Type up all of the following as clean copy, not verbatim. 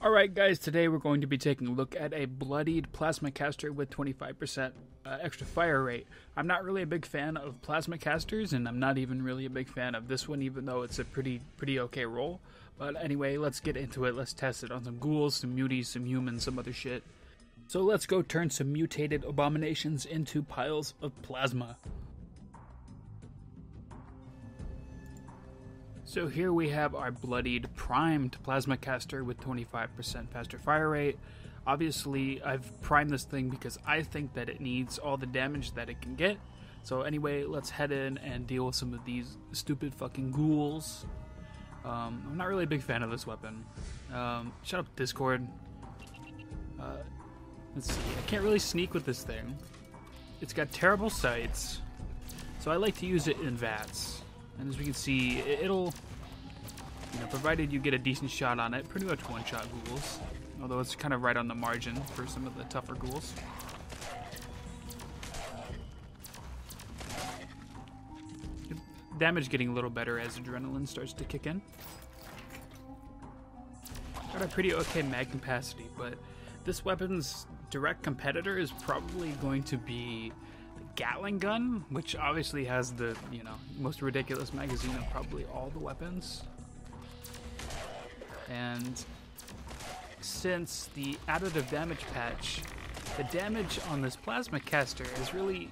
Alright guys, today we're going to be taking a look at a Bloodied plasma caster with 25% extra fire rate. I'm not really a big fan of plasma casters, and I'm not even really a big fan of this one, even though it's a pretty okay roll. But anyway, let's get into it. Let's test it on some ghouls, some muties, some humans, some other shit. So let's go turn some mutated abominations into piles of plasma. So here we have our Bloodied primed plasma caster with 25% faster fire rate. Obviously, I've primed this thing because I think that it needs all the damage that it can get. So anyway, let's head in and deal with some of these stupid fucking ghouls. I'm not really a big fan of this weapon. Shut up, Discord. Let's see, I can't really sneak with this thing. It's got terrible sights, so I like to use it in VATS. And as we can see, it'll, provided you get a decent shot on it, pretty much one-shot ghouls. Although it's kind of right on the margin for some of the tougher ghouls. Damage getting a little better as adrenaline starts to kick in. Got a pretty okay mag capacity, but this weapon's direct competitor is probably going to be Gatling gun, which obviously has the, most ridiculous magazine of probably all the weapons. And since the additive damage patch, the damage on this plasma caster is really,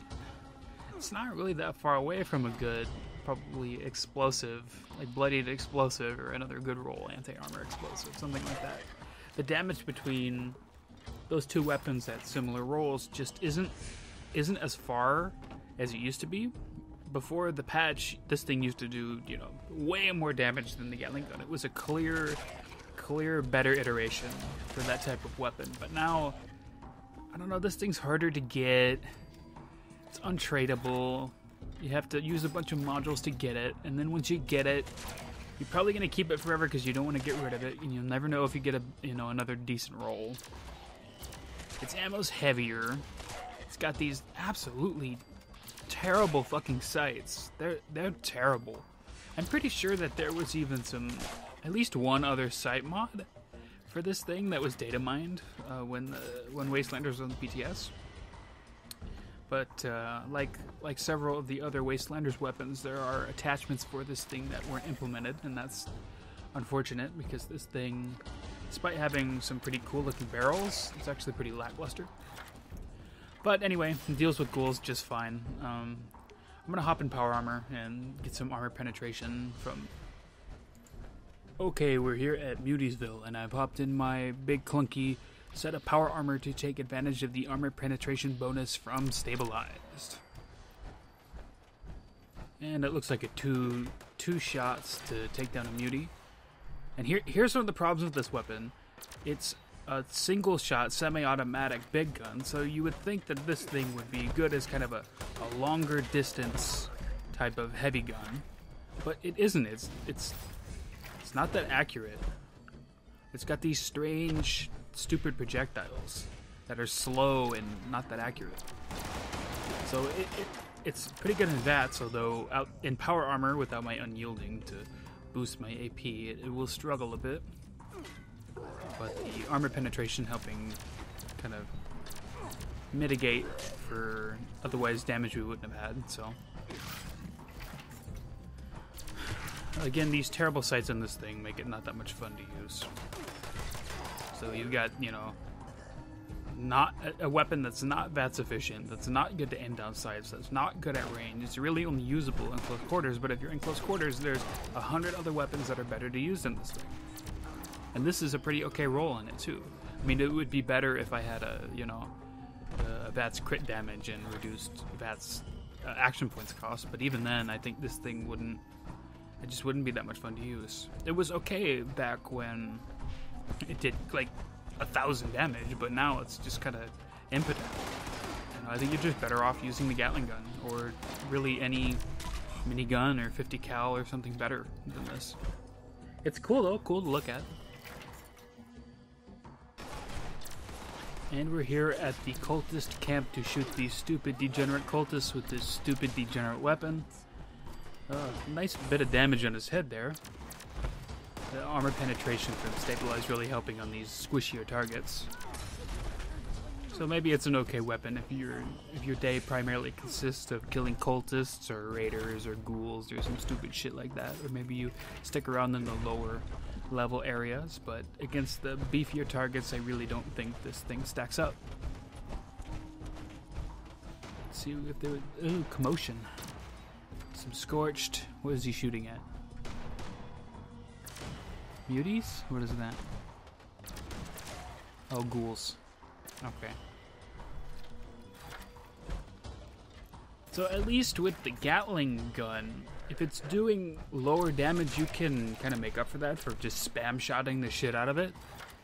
it's not really that far away from a good, probably explosive, like Bloodied explosive or another good roll anti-armor explosive, something like that. The damage between those two weapons at similar rolls just isn't as far as it used to be. Before the patch, this thing used to do, way more damage than the Gatling gun. It was a clear, better iteration for that type of weapon. But now, I don't know, this thing's harder to get. It's untradeable. You have to use a bunch of modules to get it, and then once you get it, you're probably going to keep it forever because you don't want to get rid of it, and you'll never know if you get another decent roll. Its ammo's heavier. It's got these absolutely terrible fucking sights. They're terrible. I'm pretty sure that there was even at least one other sight mod for this thing that was data mined when Wastelanders was on the PTS. But like several of the other Wastelanders weapons, there are attachments for this thing that weren't implemented, and that's unfortunate because this thing, despite having some pretty cool looking barrels, it's actually pretty lackluster. But anyway, it deals with ghouls just fine. I'm going to hop in power armor and get some armor penetration from... Okay, we're here at Mutiesville, and I've hopped in my big clunky set of power armor to take advantage of the armor penetration bonus from Stabilized. And it looks like a two shots to take down a mutie. And here's some of the problems with this weapon. It's a single shot semi-automatic big gun, so you would think that this thing would be good as kind of a longer distance type of heavy gun, but it isn't. It's not that accurate. It's got these strange, stupid projectiles that are slow and not that accurate. So it's pretty good in VATS, although out in power armor without my unyielding to boost my AP, it will struggle a bit. But the armor penetration helping kind of mitigate for otherwise damage we wouldn't have had, so. Again, these terrible sights on this thing make it not that much fun to use. So you've got, not a weapon that's not VATS efficient, that's not good to aim down sights, that's not good at range. It's really only usable in close quarters, but if you're in close quarters, there's 100 other weapons that are better to use than this thing. And this is a pretty okay roll on it too. I mean, it would be better if I had a VATS crit damage and reduced VATS action points cost, but even then, I think this thing it just wouldn't be that much fun to use. It was okay back when it did like 1,000 damage, but now it's just kind of impotent. I think you're just better off using the Gatling gun, or really any minigun or 50 cal or something better than this. It's cool though, cool to look at. And we're here at the cultist camp to shoot these stupid degenerate cultists with this stupid degenerate weapon. Nice bit of damage on his head there. the armor penetration from Stabilize really helping on these squishier targets. So maybe it's an okay weapon if your day primarily consists of killing cultists or raiders or ghouls or some stupid shit like that, or maybe you stick around in the lower level areas, but against the beefier targets I really don't think this thing stacks up. Let's see if there was... Ooh, commotion. Some scorched. What is he shooting at? Muties? What is that? Oh, ghouls. Okay. So at least with the Gatling gun, if it's doing lower damage, you can kind of make up for that for just spam shotting the shit out of it.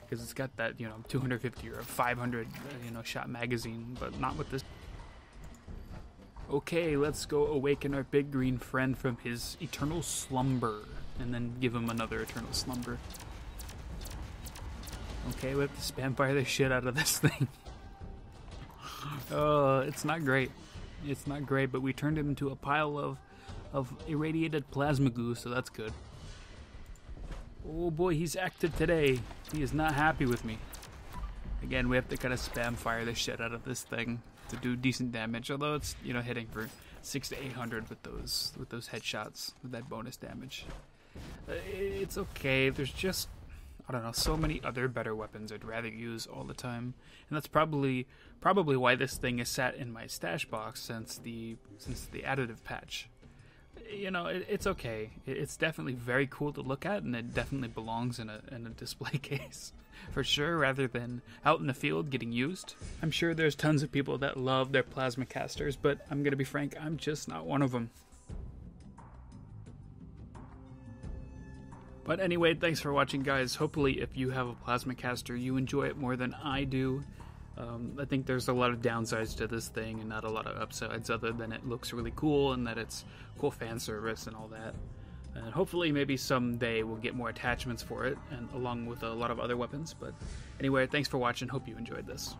Because it's got that, 250 or 500, shot magazine, but not with this. Okay, let's go awaken our big green friend from his eternal slumber, and then give him another eternal slumber. Okay, we have to spam fire the shit out of this thing. It's not great. It's not great, but we turned him into a pile of irradiated plasma goo, so that's good. Oh boy, he's active today. He is not happy with me. Again, we have to kind of spam fire the shit out of this thing to do decent damage, although it's, hitting for 600 to 800 with those headshots, with that bonus damage. It's okay. There's just, I don't know, so many other better weapons I'd rather use all the time, and that's probably why this thing is sat in my stash box since the additive patch. It's okay. It's definitely very cool to look at, and it definitely belongs in a display case for sure, rather than out in the field getting used. I'm sure there's tons of people that love their plasma casters, but I'm gonna be frank, I'm just not one of them. But anyway, thanks for watching, guys. Hopefully, if you have a plasma caster, you enjoy it more than I do. I think there's a lot of downsides to this thing and not a lot of upsides, other than it looks really cool and that it's cool fan service and all that. And hopefully, maybe someday we'll get more attachments for it, and along with a lot of other weapons. But anyway, thanks for watching. Hope you enjoyed this.